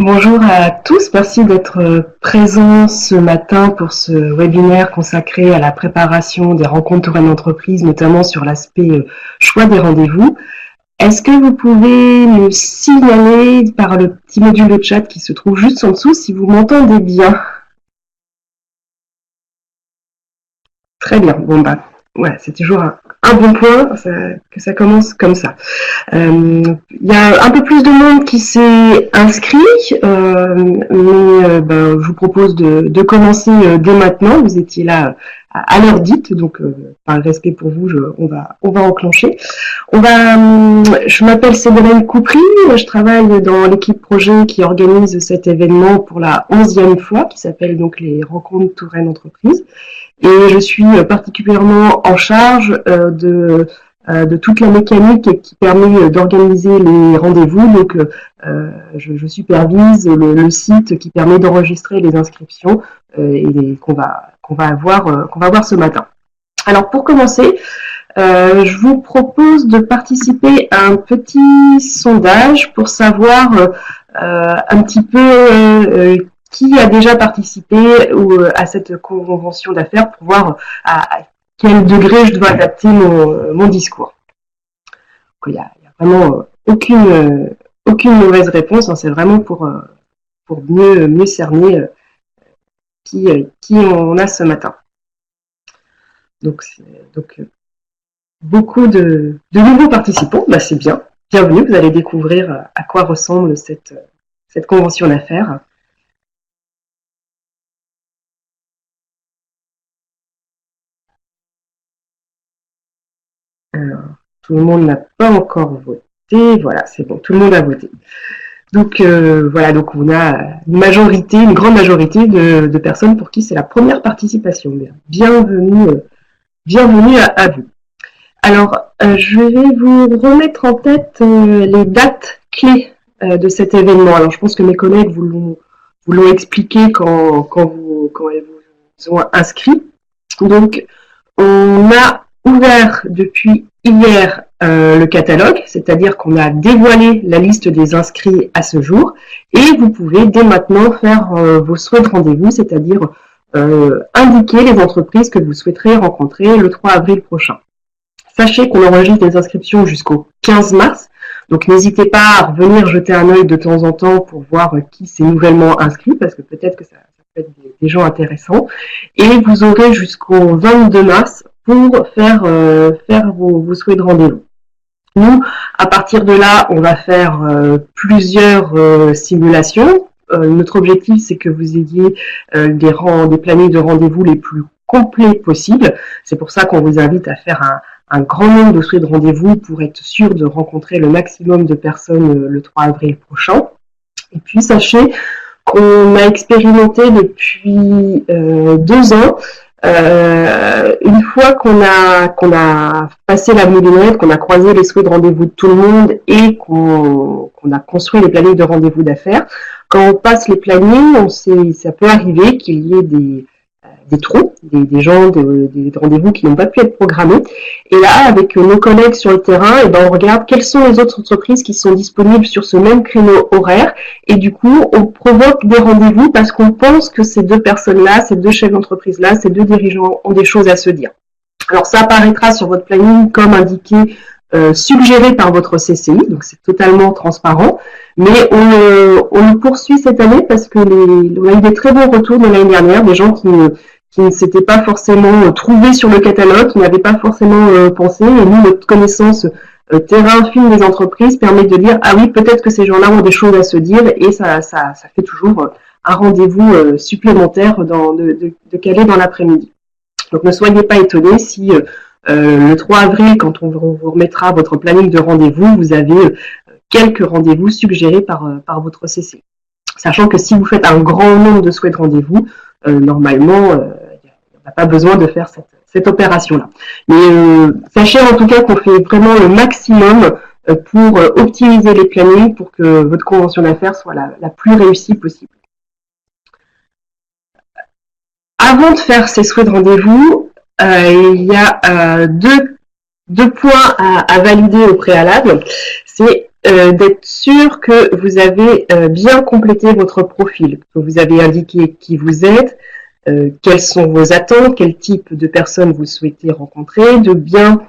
Bonjour à tous, merci d'être présents ce matin pour ce webinaire consacré à la préparation des rencontres Touraine Entreprise, notamment sur l'aspect choix des rendez-vous. Est-ce que vous pouvez me signaler par le petit module de chat qui se trouve juste en dessous si vous m'entendez bien? Très bien, bon bah voilà, c'est toujours un bon point que ça commence comme ça. Il y a un peu plus de monde qui s'est inscrit, mais je vous propose de commencer dès maintenant. Vous étiez là à l'heure dite, donc par respect pour vous, on va enclencher. Je m'appelle Séverine Coupry, je travaille dans l'équipe projet qui organise cet événement pour la 11e fois, qui s'appelle donc les Rencontres Touraine Entreprise. Et je suis particulièrement en charge de toute la mécanique qui permet d'organiser les rendez-vous. Donc, je supervise le site qui permet d'enregistrer les inscriptions et qu'on va avoir ce matin. Alors, pour commencer, je vous propose de participer à un petit sondage pour savoir un petit peu qui a déjà participé à cette convention d'affaires pour voir à quel degré je dois adapter mon discours. Il n'y a vraiment aucune mauvaise réponse, hein, c'est vraiment pour mieux cerner qui on a ce matin. Donc beaucoup de nouveaux participants, bah c'est bien. Bienvenue, vous allez découvrir à quoi ressemble cette convention d'affaires. Alors, tout le monde n'a pas encore voté. Voilà, c'est bon, tout le monde a voté. Donc voilà, donc on a une grande majorité de personnes pour qui c'est la première participation. Bienvenue à vous. Alors, je vais vous remettre en tête les dates clés de cet événement. Alors, je pense que mes collègues vous l'ont expliqué quand elles vous ont inscrit. Donc, on a ouvert depuis hier le catalogue, c'est-à-dire qu'on a dévoilé la liste des inscrits à ce jour, et vous pouvez dès maintenant faire vos souhaits de rendez-vous, c'est-à-dire indiquer les entreprises que vous souhaiterez rencontrer le 3 avril prochain. Sachez qu'on enregistre les inscriptions jusqu'au 15 mars, donc n'hésitez pas à revenir jeter un œil de temps en temps pour voir qui s'est nouvellement inscrit, parce que peut-être que ça peut être des gens intéressants. Et vous aurez jusqu'au 22 mars pour faire vos souhaits de rendez-vous. Nous, à partir de là, on va faire plusieurs simulations. Notre objectif, c'est que vous ayez des plannings de rendez-vous les plus complets possibles. C'est pour ça qu'on vous invite à faire un grand nombre de souhaits de rendez-vous pour être sûr de rencontrer le maximum de personnes le 3 avril prochain. Et puis, sachez qu'on a expérimenté depuis 2 ans. Une fois qu'on a passé la moulinette, qu'on a croisé les souhaits de rendez-vous de tout le monde et qu'on a construit les plannings de rendez-vous d'affaires, quand on passe les plannings, ça peut arriver qu'il y ait des trous, des gens, des rendez-vous qui n'ont pas pu être programmés. Et là, avec nos collègues sur le terrain, on regarde quelles sont les autres entreprises qui sont disponibles sur ce même créneau horaire. Et du coup, on provoque des rendez-vous parce qu'on pense que ces deux personnes-là, ces deux chefs d'entreprise-là, ces deux dirigeants ont des choses à se dire. Alors, ça apparaîtra sur votre planning comme indiqué, suggéré par votre CCI, donc c'est totalement transparent. Mais on le poursuit cette année parce que on a eu des très bons retours de l'année dernière, des gens qui ne s'étaient pas forcément trouvés sur le catalogue, qui n'avaient pas forcément pensé. Et nous, notre connaissance terrain fine des entreprises permet de dire ah oui, peut-être que ces gens-là ont des choses à se dire, et ça fait toujours un rendez-vous supplémentaire de caler dans l'après-midi. Donc ne soyez pas étonnés si le 3 avril, quand on vous remettra votre planning de rendez-vous, vous avez quelques rendez-vous suggérés par votre CC. Sachant que si vous faites un grand nombre de souhaits de rendez-vous, normalement, il n'y a pas besoin de faire cette opération-là. Mais sachez en tout cas qu'on fait vraiment le maximum pour optimiser les plannings pour que votre convention d'affaires soit la plus réussie possible. Avant de faire ces souhaits de rendez-vous, il y a deux points à valider au préalable. C'est d'être sûr que vous avez bien complété votre profil, que vous avez indiqué qui vous êtes, quelles sont vos attentes, quel type de personnes vous souhaitez rencontrer, de bien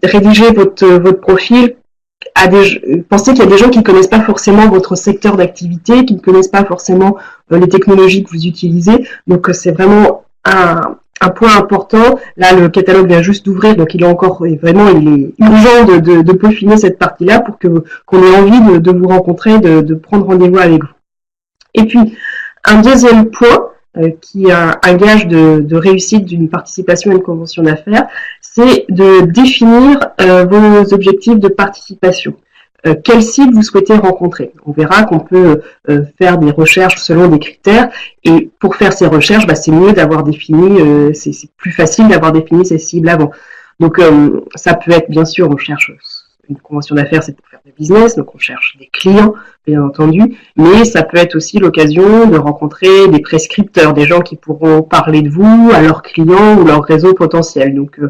rédiger votre profil. Pensez qu'il y a des gens qui ne connaissent pas forcément votre secteur d'activité, qui ne connaissent pas forcément les technologies que vous utilisez. Donc c'est vraiment un point important. Là, le catalogue vient juste d'ouvrir, donc il est encore vraiment, il est urgent de peaufiner cette partie-là pour que qu'on ait envie de vous rencontrer, de prendre rendez-vous avec vous. Et puis, un deuxième point qui est un gage de réussite d'une participation à une convention d'affaires, c'est de définir vos objectifs de participation. Quel cible vous souhaitez rencontrer. On verra qu'on peut faire des recherches selon des critères, et pour faire ces recherches, c'est mieux d'avoir défini, c'est plus facile d'avoir défini ces cibles avant. Donc ça peut être, bien sûr, on cherche une convention d'affaires, c'est pour faire du business, donc on cherche des clients, bien entendu, mais ça peut être aussi l'occasion de rencontrer des prescripteurs, des gens qui pourront parler de vous à leurs clients ou leur réseau potentiel. Donc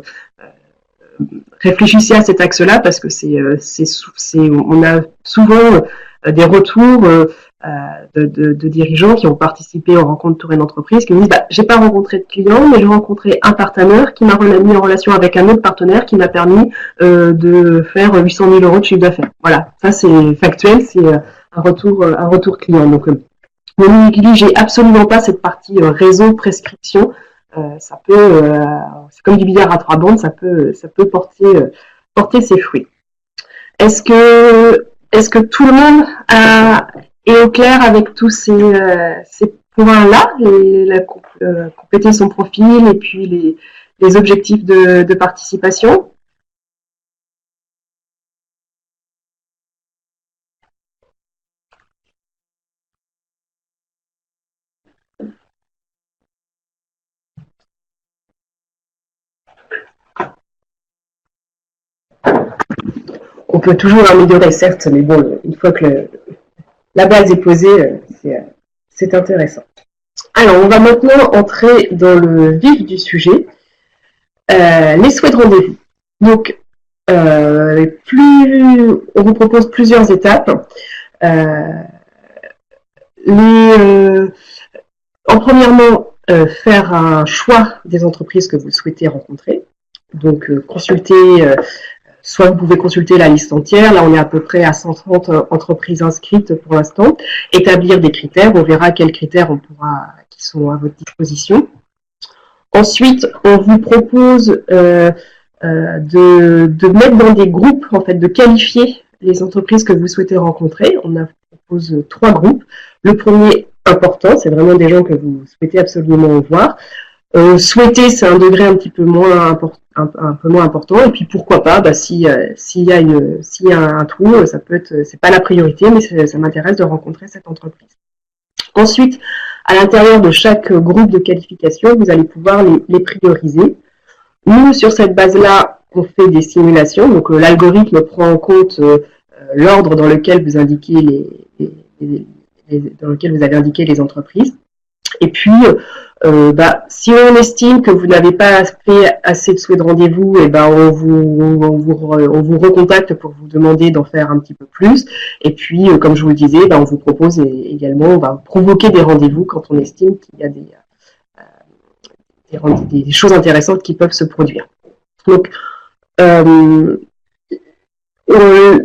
réfléchissez à cet axe-là parce que on a souvent des retours de dirigeants qui ont participé aux rencontres Touraine Entreprise qui me disent j'ai pas rencontré de clients, mais j'ai rencontré un partenaire qui m'a mis en relation avec un autre partenaire qui m'a permis de faire 800 000 euros de chiffre d'affaires. Voilà, ça c'est factuel, c'est un retour client. Donc ne négligez absolument pas cette partie réseau prescription. Ça peut, c'est comme du billard à trois bandes, ça peut porter ses fruits. Est-ce que tout le monde est au clair avec tous ces points-là, compléter son profil et puis les objectifs de participation? On peut toujours améliorer, certes, mais bon, une fois que la base est posée, c'est intéressant. Alors, on va maintenant entrer dans le vif du sujet, les souhaits de rendez-vous. Donc, on vous propose plusieurs étapes. En premièrement, faire un choix des entreprises que vous souhaitez rencontrer. Donc, consulter, soit vous pouvez consulter la liste entière. Là, on est à peu près à 130 entreprises inscrites pour l'instant. Établir des critères. On verra quels critères qui sont à votre disposition. Ensuite, on vous propose de mettre dans des groupes, en fait, de qualifier les entreprises que vous souhaitez rencontrer. On propose 3 groupes. Le premier, important, c'est vraiment des gens que vous souhaitez absolument voir. Souhaiter, c'est un degré un petit peu moins un peu moins important. Et puis pourquoi pas, s'il y a un trou, ça peut être, c'est pas la priorité, mais ça m'intéresse de rencontrer cette entreprise. Ensuite, à l'intérieur de chaque groupe de qualification, vous allez pouvoir les prioriser. Nous, sur cette base-là, on fait des simulations. Donc, l'algorithme prend en compte l'ordre dans lequel vous indiquez dans lequel vous avez indiqué les entreprises. Et puis, si on estime que vous n'avez pas fait assez de souhaits de rendez-vous, on vous recontacte pour vous demander d'en faire un petit peu plus. Et puis, comme je vous le disais, on vous propose également, on va provoquer des rendez-vous quand on estime qu'il y a des choses intéressantes qui peuvent se produire. Donc,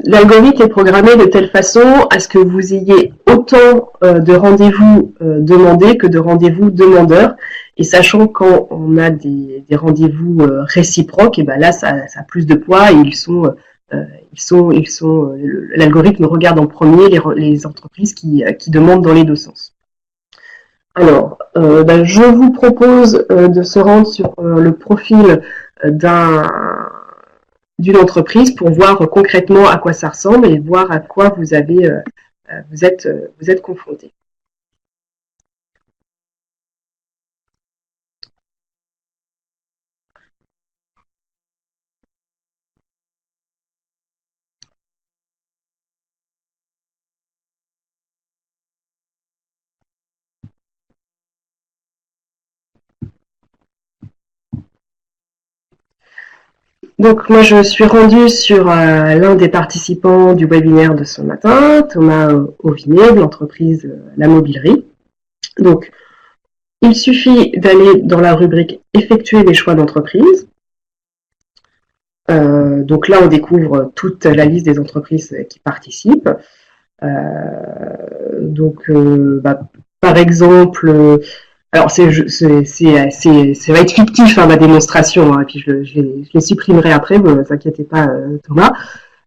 l'algorithme est programmé de telle façon à ce que vous ayez autant de rendez-vous demandés que de rendez-vous demandeurs. Et sachant quand on a des rendez-vous réciproques, et là ça a plus de poids et l'algorithme regarde en premier les entreprises qui demandent dans les deux sens. Alors, je vous propose de se rendre sur le profil d'une entreprise pour voir concrètement à quoi ça ressemble et voir à quoi vous êtes confronté. Donc moi je suis rendue sur l'un des participants du webinaire de ce matin, Thomas Auvinet, de l'entreprise La Mobilerie. Donc il suffit d'aller dans la rubrique Effectuer des choix d'entreprise. Donc là on découvre toute la liste des entreprises qui participent. Donc par exemple, alors ça va être fictif ma démonstration, et puis je les supprimerai après, ne vous inquiétez pas Thomas.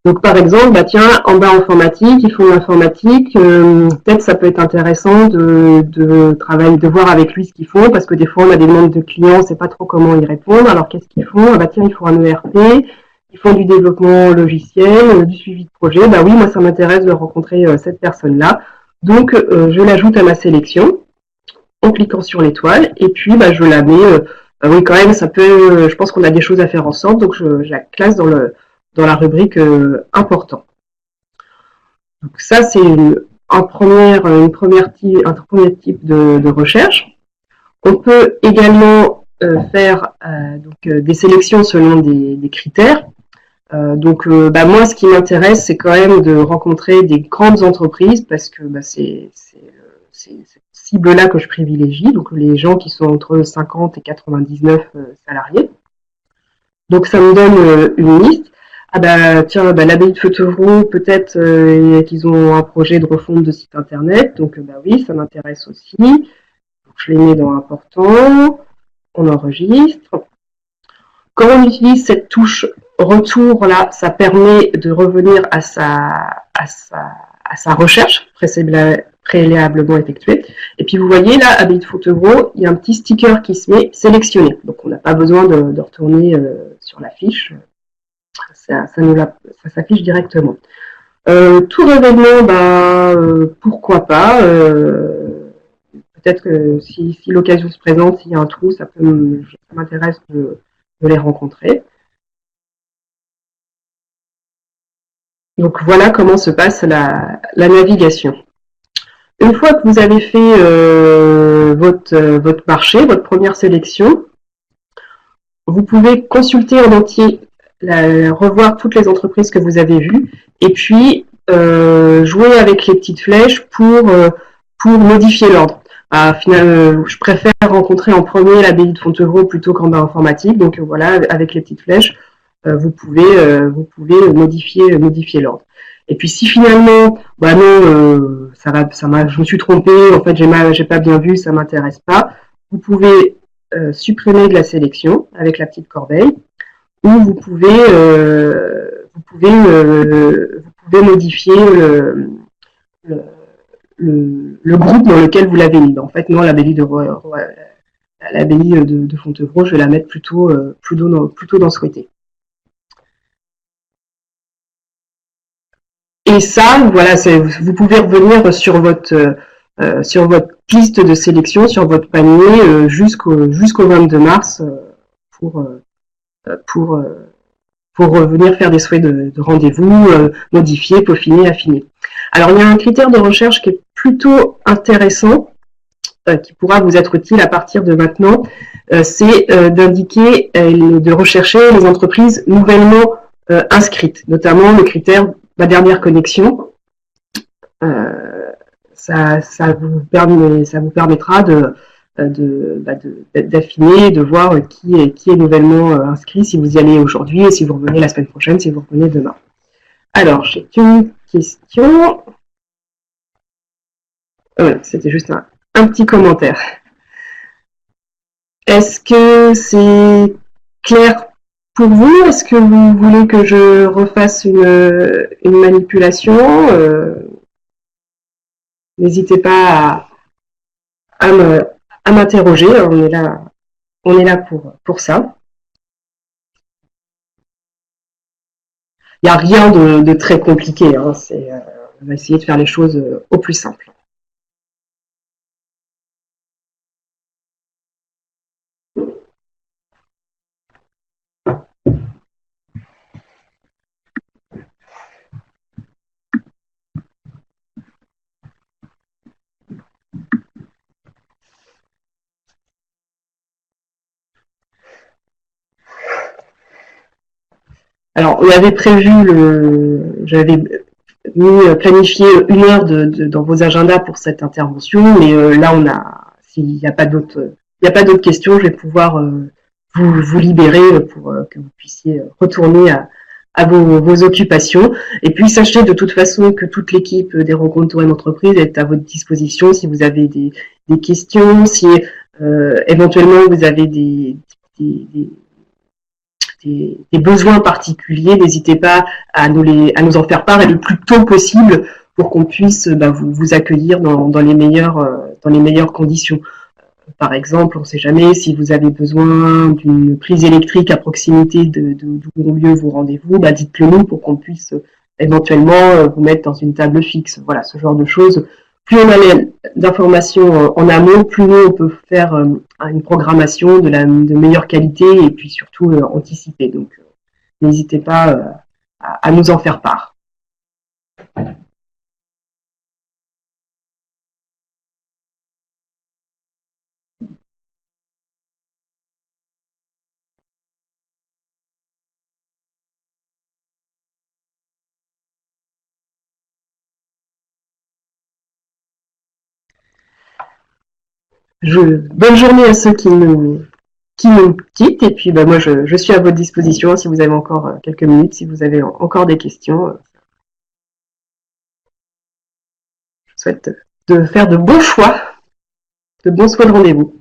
Donc par exemple, tiens, en bas informatique, ils font l'informatique, peut-être ça peut être intéressant de travailler, de voir avec lui ce qu'ils font, parce que des fois on a des demandes de clients, on ne sait pas trop comment y répondre, alors qu'est-ce qu'ils font? Tiens, ils font un ERP, ils font du développement logiciel, du suivi de projet, oui, moi ça m'intéresse de rencontrer cette personne-là, donc je l'ajoute à ma sélection, en cliquant sur l'étoile, et puis je la mets, oui quand même, ça peut, je pense qu'on a des choses à faire ensemble, donc je la classe dans la rubrique important. Donc ça, c'est un premier type de recherche. On peut également faire des sélections selon des critères. Moi, ce qui m'intéresse, c'est quand même de rencontrer des grandes entreprises parce que c'est cette cible-là que je privilégie, donc les gens qui sont entre 50 et 99 salariés. Donc ça me donne une liste. Tiens, l'abbaye de Fontevraud, peut-être qu'ils ont un projet de refonte de site internet, donc oui, ça m'intéresse aussi. Donc, je les mets dans important, on enregistre. Quand on utilise cette touche retour là, ça permet de revenir à sa recherche préalablement effectuée. Et puis vous voyez là, abbaye de Fontevraud, il y a un petit sticker qui se met sélectionné. Donc on n'a pas besoin de retourner sur la fiche. Ça s'affiche directement. Tout révèlement, pourquoi pas. Peut-être que si l'occasion se présente, s'il y a un trou, ça m'intéresse de les rencontrer. Donc voilà comment se passe la navigation. Une fois que vous avez fait votre marché, votre première sélection, vous pouvez consulter en entier, revoir toutes les entreprises que vous avez vues, et puis jouer avec les petites flèches pour modifier l'ordre. Finalement, je préfère rencontrer en premier l'abbaye de Fontevraud plutôt qu'en bas informatique, donc voilà, avec les petites flèches, vous pouvez modifier l'ordre. Et puis si finalement, non, je me suis trompée, en fait j'ai pas bien vu, ça m'intéresse pas, vous pouvez supprimer de la sélection avec la petite corbeille, ou vous pouvez modifier le groupe dans lequel vous l'avez mis. En fait, non, l'abbaye de Fontevraud, je vais la mettre plutôt dans souhaité. Et ça, voilà, vous pouvez revenir sur votre liste de sélection, sur votre panier jusqu'au 22 mars pour revenir faire des souhaits de rendez-vous, modifier, peaufiner, affiner. Alors il y a un critère de recherche qui est plutôt intéressant, qui pourra vous être utile à partir de maintenant, c'est d'indiquer, de rechercher les entreprises nouvellement inscrites, notamment le critère ma dernière connexion. Ça vous permettra d'affiner, de voir qui est nouvellement inscrit, si vous y allez aujourd'hui et si vous revenez la semaine prochaine, si vous revenez demain. Alors, j'ai une question. C'était juste un petit commentaire. Est-ce que c'est clair pour vous? Est-ce que vous voulez que je refasse une manipulation? N'hésitez pas à m'interroger. On est là pour ça. Il n'y a rien de très compliqué. Hein. On va essayer de faire les choses au plus simple. Alors, on avait prévu j'avais planifié 1 heure dans vos agendas pour cette intervention, mais là, s'il n'y a pas d'autres questions, je vais pouvoir vous libérer pour que vous puissiez retourner à vos occupations. Et puis, sachez de toute façon que toute l'équipe des rencontres Touraine Entreprise est à votre disposition si vous avez des questions, si éventuellement vous avez des des besoins particuliers, n'hésitez pas à nous en faire part et le plus tôt possible pour qu'on puisse vous accueillir dans les meilleures conditions. Par exemple, on ne sait jamais si vous avez besoin d'une prise électrique à proximité d'où ont lieu vos rendez-vous, dites-le nous pour qu'on puisse éventuellement vous mettre dans une table fixe. Voilà, ce genre de choses. Plus on a d'informations en amont, plus on peut faire une programmation de meilleure qualité et puis surtout anticiper. Donc, n'hésitez pas à nous en faire part. Bonne journée à ceux qui nous quittent. Et puis, moi, je suis à votre disposition si vous avez encore quelques minutes, si vous avez encore des questions. Je vous souhaite de faire de bons choix de rendez-vous.